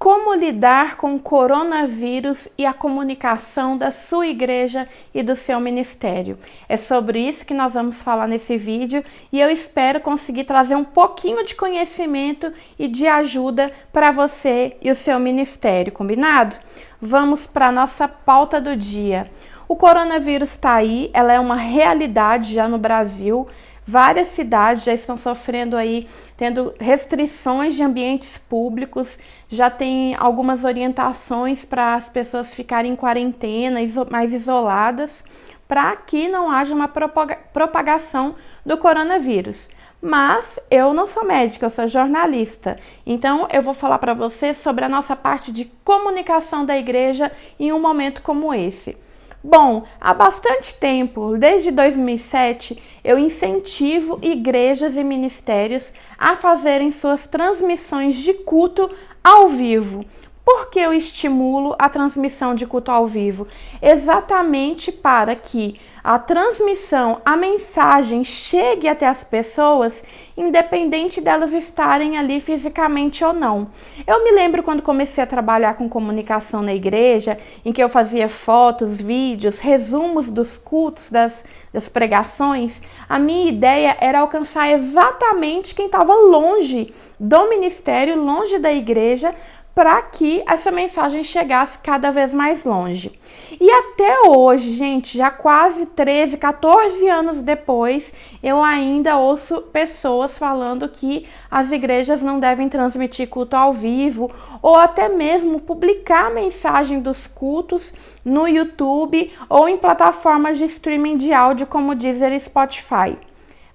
como lidar com o coronavírus e a comunicação da sua igreja e do seu ministério. É sobre isso que nós vamos falar nesse vídeo e eu espero conseguir trazer um pouquinho de conhecimento e de ajuda para você e o seu ministério, combinado? Vamos para a nossa pauta do dia. O coronavírus está aí, ela é uma realidade já no Brasil. Várias cidades já estão sofrendo aí, tendo restrições de ambientes públicos, já tem algumas orientações para as pessoas ficarem em quarentena, mais isoladas, para que não haja uma propagação do coronavírus. Mas eu não sou médica, eu sou jornalista, então eu vou falar para você sobre a nossa parte de comunicação da igreja em um momento como esse. Bom, há bastante tempo, desde 2007, eu incentivo igrejas e ministérios a fazerem suas transmissões de culto ao vivo. Por que eu estimulo a transmissão de culto ao vivo? Exatamente para que a transmissão, a mensagem chegue até as pessoas, independente delas estarem ali fisicamente ou não. Eu me lembro quando comecei a trabalhar com comunicação na igreja, em que eu fazia fotos, vídeos, resumos dos cultos, das pregações, a minha ideia era alcançar exatamente quem estava longe do ministério, longe da igreja, para que essa mensagem chegasse cada vez mais longe. E até hoje, gente, já quase 13, 14 anos depois, eu ainda ouço pessoas falando que as igrejas não devem transmitir culto ao vivo ou até mesmo publicar a mensagem dos cultos no YouTube ou em plataformas de streaming de áudio como Deezer e Spotify.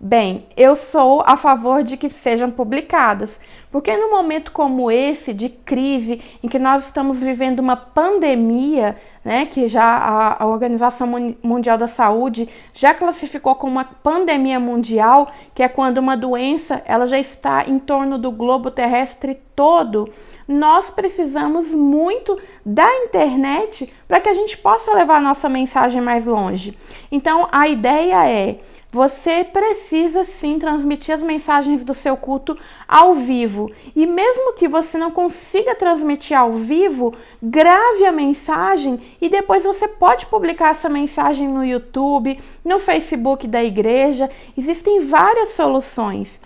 Bem, eu sou a favor de que sejam publicadas, porque num momento como esse, de crise, em que nós estamos vivendo uma pandemia, né, que já a Organização Mundial da Saúde já classificou como uma pandemia mundial, que é quando uma doença ela já está em torno do globo terrestre todo, nós precisamos muito da internet para que a gente possa levar a nossa mensagem mais longe. Então, a ideia é: você precisa sim transmitir as mensagens do seu culto ao vivo. E mesmo que você não consiga transmitir ao vivo, grave a mensagem e depois você pode publicar essa mensagem no YouTube, no Facebook da igreja. Existem várias soluções.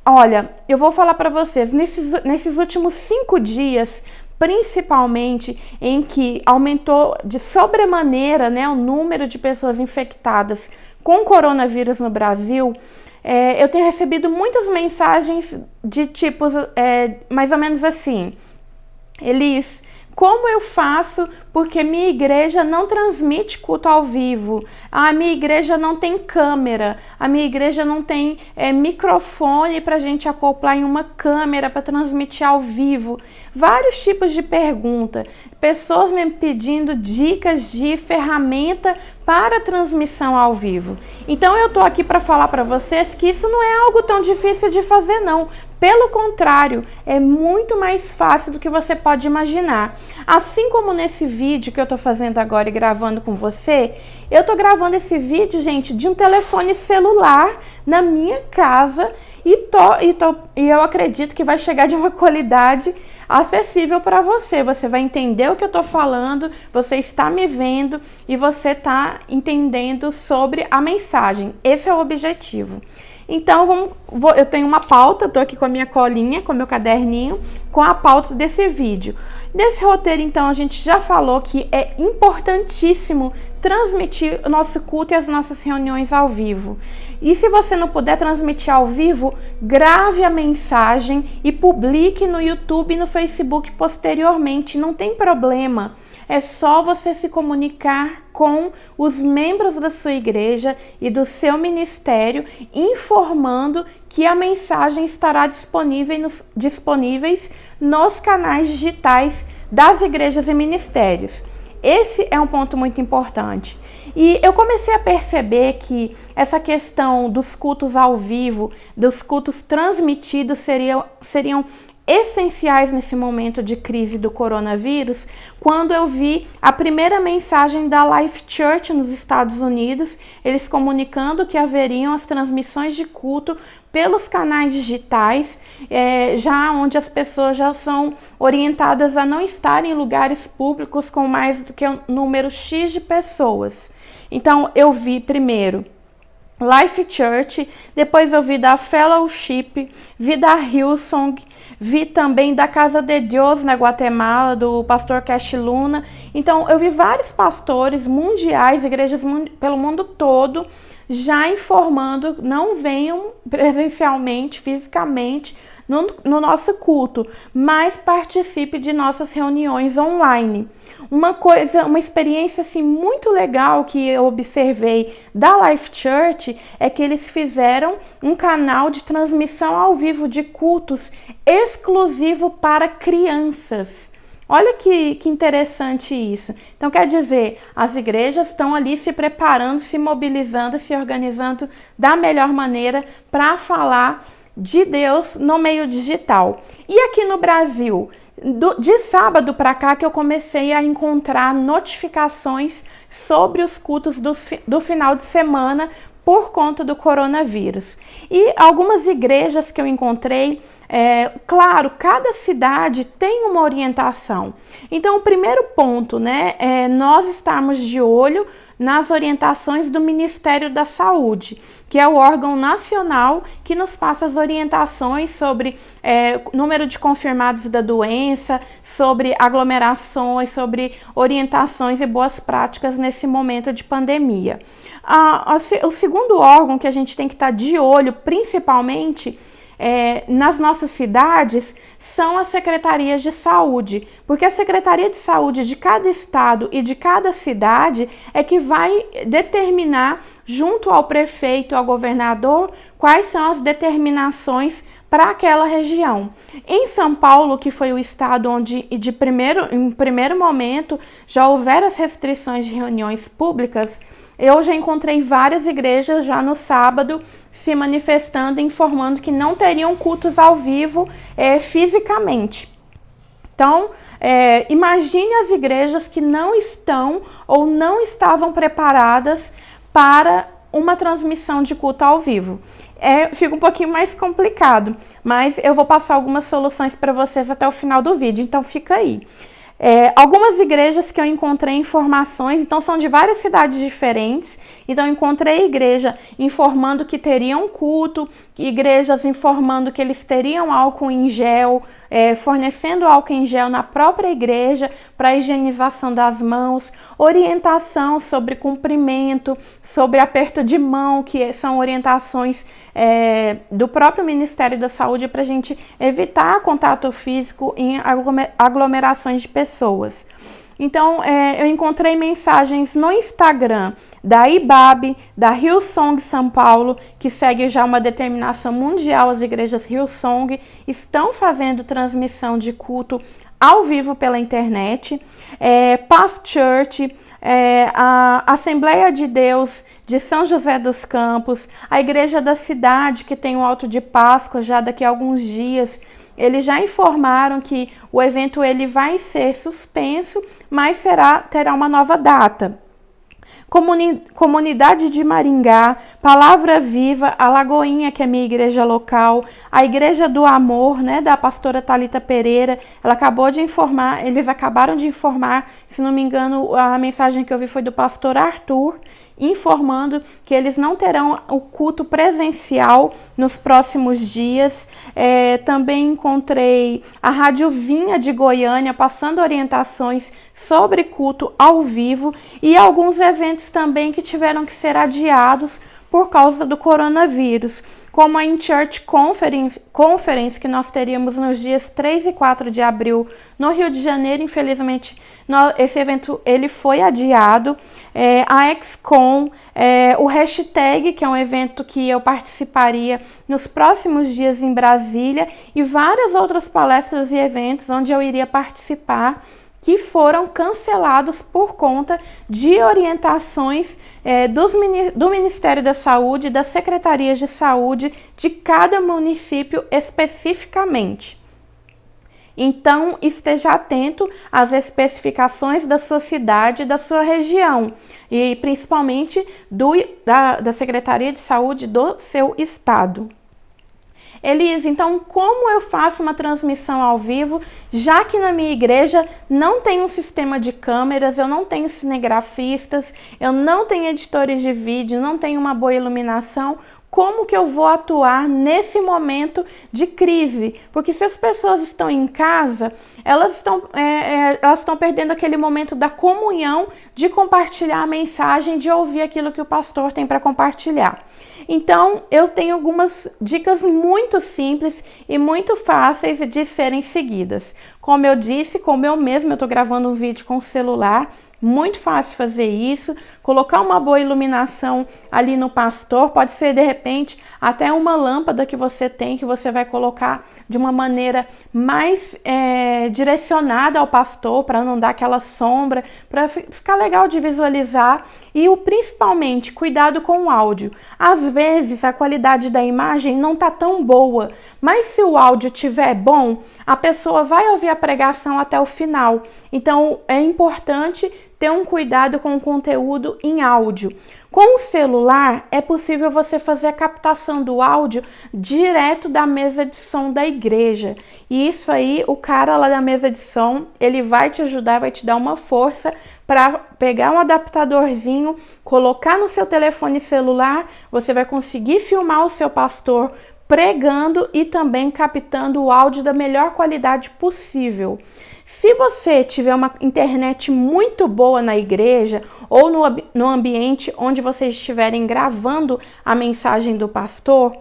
Olha, eu vou falar para vocês, nesses últimos 5 dias, principalmente em que aumentou de sobremaneira, né, o número de pessoas infectadas com coronavírus no Brasil, eu tenho recebido muitas mensagens de tipos mais ou menos assim: Elis, como eu faço porque minha igreja não transmite culto ao vivo? A minha igreja não tem câmera, a minha igreja não tem microfone para a gente acoplar em uma câmera para transmitir ao vivo. Vários tipos de pergunta, pessoas me pedindo dicas de ferramenta para transmissão ao vivo. Então eu tô aqui para falar para vocês que isso não é algo tão difícil de fazer não. Pelo contrário, é muito mais fácil do que você pode imaginar. Assim como nesse vídeo que eu tô fazendo agora e gravando com você, eu tô gravando esse vídeo, gente, de um telefone celular na minha casa e eu acredito que vai chegar de uma qualidade acessível para você. Você vai entender o que eu tô falando, você está me vendo e você tá entendendo sobre a mensagem. Esse é o objetivo. Então, eu tenho uma pauta, tô aqui com a minha colinha, com o meu caderninho, com a pauta desse vídeo. Nesse roteiro, então, a gente já falou que é importantíssimo transmitir o nosso culto e as nossas reuniões ao vivo. E se você não puder transmitir ao vivo, grave a mensagem e publique no YouTube e no Facebook posteriormente, não tem problema. É só você se comunicar com os membros da sua igreja e do seu ministério, informando que a mensagem estará disponíveis nos canais digitais das igrejas e ministérios. Esse é um ponto muito importante. E eu comecei a perceber que essa questão dos cultos ao vivo, dos cultos transmitidos seriam essenciais nesse momento de crise do coronavírus, quando eu vi a primeira mensagem da Life Church nos Estados Unidos, eles comunicando que haveriam as transmissões de culto pelos canais digitais, já onde as pessoas já são orientadas a não estar em lugares públicos com mais do que um número X de pessoas. Então, eu vi primeiro Life Church, depois eu vi da Fellowship, vi da Hillsong, vi também da Casa de Deus na Guatemala, do pastor Cash Luna. Então, eu vi vários pastores mundiais, igrejas pelo mundo todo, já informando, não venham presencialmente, fisicamente, no nosso culto, mas participe de nossas reuniões online. Uma experiência assim muito legal que eu observei da Life Church é que eles fizeram um canal de transmissão ao vivo de cultos exclusivo para crianças. Olha que interessante isso. Então, quer dizer, as igrejas estão ali se preparando, se mobilizando, se organizando da melhor maneira para falar de Deus no meio digital. E aqui no Brasil, de sábado para cá que eu comecei a encontrar notificações sobre os cultos do final de semana por conta do coronavírus. E algumas igrejas que eu encontrei, claro, cada cidade tem uma orientação. Então, o primeiro ponto, né, é nós estarmos de olho nas orientações do Ministério da Saúde, que é o órgão nacional que nos passa as orientações sobre número de confirmados da doença, sobre aglomerações, sobre orientações e boas práticas nesse momento de pandemia. O segundo órgão que a gente tem que estar de olho, principalmente, nas nossas cidades, são as secretarias de saúde, porque a Secretaria de Saúde de cada estado e de cada cidade é que vai determinar, junto ao prefeito, ao governador, quais são as determinações para aquela região. Em São Paulo, que foi o estado onde, em primeiro momento, já houveram as restrições de reuniões públicas, eu já encontrei várias igrejas já no sábado se manifestando, informando que não teriam cultos ao vivo fisicamente. Então, imagine as igrejas que não estão ou não estavam preparadas para uma transmissão de culto ao vivo. Fica um pouquinho mais complicado, mas eu vou passar algumas soluções para vocês até o final do vídeo, então fica aí. Algumas igrejas que eu encontrei informações, então são de várias cidades diferentes, então encontrei igreja informando que teriam culto, igrejas informando que eles teriam álcool em gel, fornecendo álcool em gel na própria igreja para higienização das mãos, orientação sobre cumprimento, sobre aperto de mão, que são orientações do próprio Ministério da Saúde para a gente evitar contato físico em aglomerações de pessoas. Então, eu encontrei mensagens no Instagram da IBAB, da Hillsong São Paulo, que segue já uma determinação mundial. As igrejas Hillsong estão fazendo transmissão de culto ao vivo pela internet. Paz Church, a Assembleia de Deus de São José dos Campos, a Igreja da Cidade, que tem o Alto de Páscoa já daqui a alguns dias. Eles já informaram que o evento ele vai ser suspenso, mas terá uma nova data. Comunidade de Maringá, Palavra Viva, a Lagoinha, que é minha igreja local, a Igreja do Amor, né, da pastora Thalita Pereira, eles acabaram de informar, se não me engano, a mensagem que eu vi foi do pastor Arthur, informando que eles não terão o culto presencial nos próximos dias. Também encontrei a Rádio Vinha de Goiânia passando orientações sobre culto ao vivo e alguns eventos também que tiveram que ser adiados por causa do coronavírus, como a In-Church Conference, que nós teríamos nos dias 3 e 4 de abril no Rio de Janeiro. Infelizmente, esse evento ele foi adiado. A XCOM, o Hashtag, que é um evento que eu participaria nos próximos dias em Brasília, e várias outras palestras e eventos onde eu iria participar, que foram cancelados por conta de orientações do Ministério da Saúde, das secretarias de saúde de cada município especificamente. Então, esteja atento às especificações da sua cidade e da sua região, e principalmente da Secretaria de Saúde do seu estado. Elise, então como eu faço uma transmissão ao vivo, já que na minha igreja não tem um sistema de câmeras, eu não tenho cinegrafistas, eu não tenho editores de vídeo, não tenho uma boa iluminação, como que eu vou atuar nesse momento de crise? Porque se as pessoas estão em casa, elas estão perdendo aquele momento da comunhão, de compartilhar a mensagem, de ouvir aquilo que o pastor tem para compartilhar. Então, eu tenho algumas dicas muito simples e muito fáceis de serem seguidas. Como eu disse, como eu estou gravando um vídeo com o celular, muito fácil fazer isso, colocar uma boa iluminação ali no pastor, pode ser de repente até uma lâmpada que você tem, que você vai colocar de uma maneira mais direcionada ao pastor, para não dar aquela sombra, para ficar legal de visualizar. E principalmente, cuidado com o áudio. Às vezes a qualidade da imagem não tá tão boa, mas se o áudio estiver bom, a pessoa vai ouvir a pregação até o final. Então é importante ter um cuidado com o conteúdo em áudio. Com o celular, é possível você fazer a captação do áudio direto da mesa de som da igreja. E isso aí, o cara lá da mesa de som, ele vai te ajudar, vai te dar uma força para pegar um adaptadorzinho, colocar no seu telefone celular, você vai conseguir filmar o seu pastor pregando e também captando o áudio da melhor qualidade possível. Se você tiver uma internet muito boa na igreja ou no ambiente onde vocês estiverem gravando a mensagem do pastor,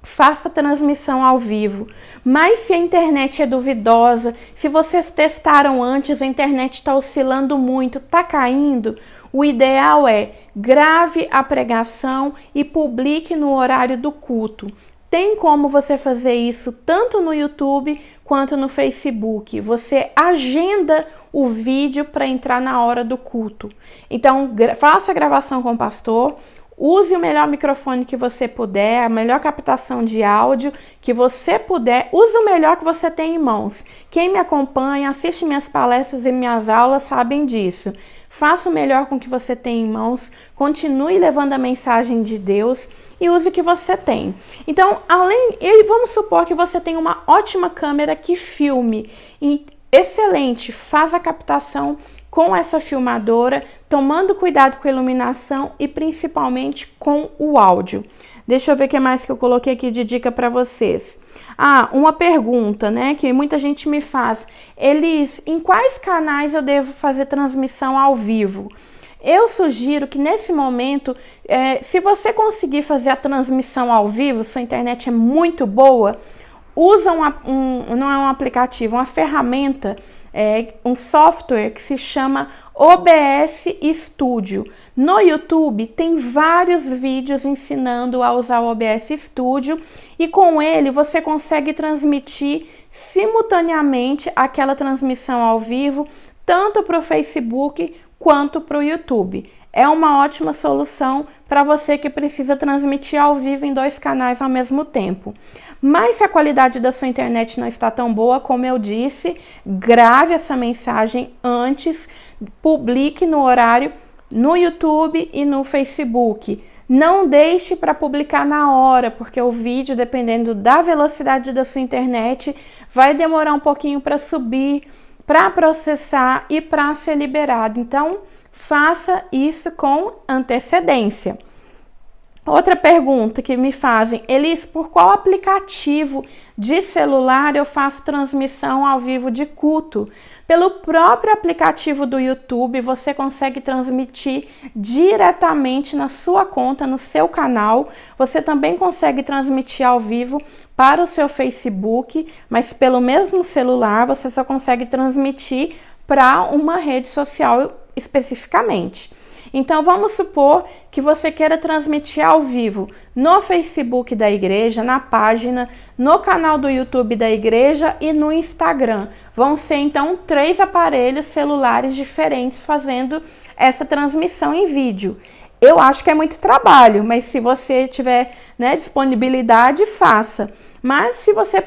faça transmissão ao vivo. Mas se a internet é duvidosa, se vocês testaram antes, a internet está oscilando muito, está caindo, o ideal é grave a pregação e publique no horário do culto. Tem como você fazer isso tanto no YouTube quanto no Facebook. Você agenda o vídeo para entrar na hora do culto. Então, faça a gravação com o pastor, use o melhor microfone que você puder, a melhor captação de áudio que você puder, use o melhor que você tem em mãos. Quem me acompanha, assiste minhas palestras e minhas aulas sabem disso. Faça o melhor com o que você tem em mãos, continue levando a mensagem de Deus e use o que você tem. Então, vamos supor que você tem uma ótima câmera que filme, e excelente, faz a captação com essa filmadora, tomando cuidado com a iluminação e principalmente com o áudio. Deixa eu ver o que mais que eu coloquei aqui de dica para vocês. Uma pergunta, né, que muita gente me faz. Elis, em quais canais eu devo fazer transmissão ao vivo? Eu sugiro que nesse momento, se você conseguir fazer a transmissão ao vivo, sua internet é muito boa, usa não é um aplicativo, uma ferramenta, um software que se chama OBS Studio. No YouTube tem vários vídeos ensinando a usar o OBS Studio e com ele você consegue transmitir simultaneamente aquela transmissão ao vivo, tanto para o Facebook quanto para o YouTube. É uma ótima solução para você que precisa transmitir ao vivo em 2 canais ao mesmo tempo. Mas se a qualidade da sua internet não está tão boa, como eu disse, grave essa mensagem antes, publique no horário no YouTube e no Facebook. Não deixe para publicar na hora, porque o vídeo, dependendo da velocidade da sua internet, vai demorar um pouquinho para subir, para processar e para ser liberado. Então, faça isso com antecedência. Outra pergunta que me fazem, Elis, por qual aplicativo de celular eu faço transmissão ao vivo de culto? Pelo próprio aplicativo do YouTube, você consegue transmitir diretamente na sua conta, no seu canal. Você também consegue transmitir ao vivo para o seu Facebook, mas pelo mesmo celular você só consegue transmitir para uma rede social especificamente. Então, vamos supor que você queira transmitir ao vivo no Facebook da igreja, na página, no canal do YouTube da igreja e no Instagram. Vão ser, então, 3 aparelhos celulares diferentes fazendo essa transmissão em vídeo. Eu acho que é muito trabalho, mas se você tiver, disponibilidade, faça. Mas se você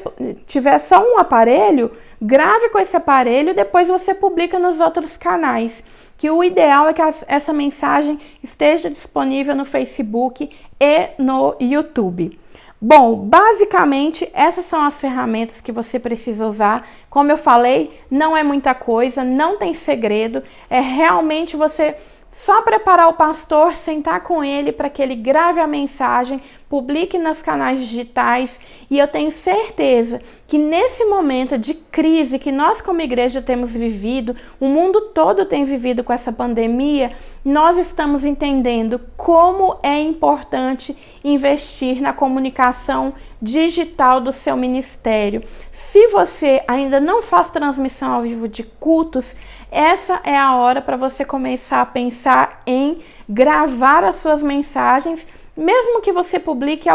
tiver só um aparelho, grave com esse aparelho e depois você publica nos outros canais. Que o ideal é que essa mensagem esteja disponível no Facebook e no YouTube. Bom, basicamente essas são as ferramentas que você precisa usar. Como eu falei, não é muita coisa, não tem segredo, é realmente você só preparar o pastor, sentar com ele para que ele grave a mensagem, publique nos canais digitais, e eu tenho certeza que nesse momento de crise que nós como igreja temos vivido, o mundo todo tem vivido com essa pandemia, nós estamos entendendo como é importante investir na comunicação digital do seu ministério. Se você ainda não faz transmissão ao vivo de cultos, essa é a hora para você começar a pensar em gravar as suas mensagens, mesmo que você publique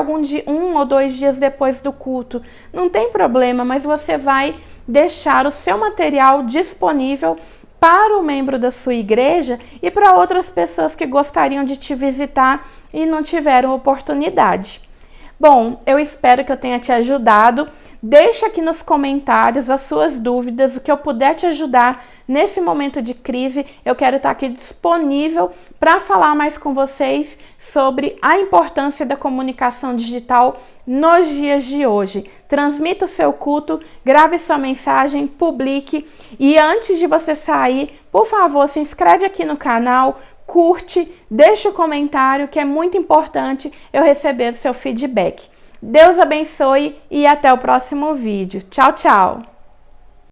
um ou dois dias depois do culto. Não tem problema, mas você vai deixar o seu material disponível para o membro da sua igreja e para outras pessoas que gostariam de te visitar e não tiveram oportunidade. Bom, eu espero que eu tenha te ajudado. Deixa aqui nos comentários as suas dúvidas, o que eu puder te ajudar nesse momento de crise. Eu quero estar aqui disponível para falar mais com vocês sobre a importância da comunicação digital nos dias de hoje. Transmita o seu culto, grave sua mensagem, publique, e antes de você sair, por favor, se inscreve aqui no canal, curte, deixa o comentário, que é muito importante eu receber o seu feedback. Deus abençoe e até o próximo vídeo. Tchau, tchau!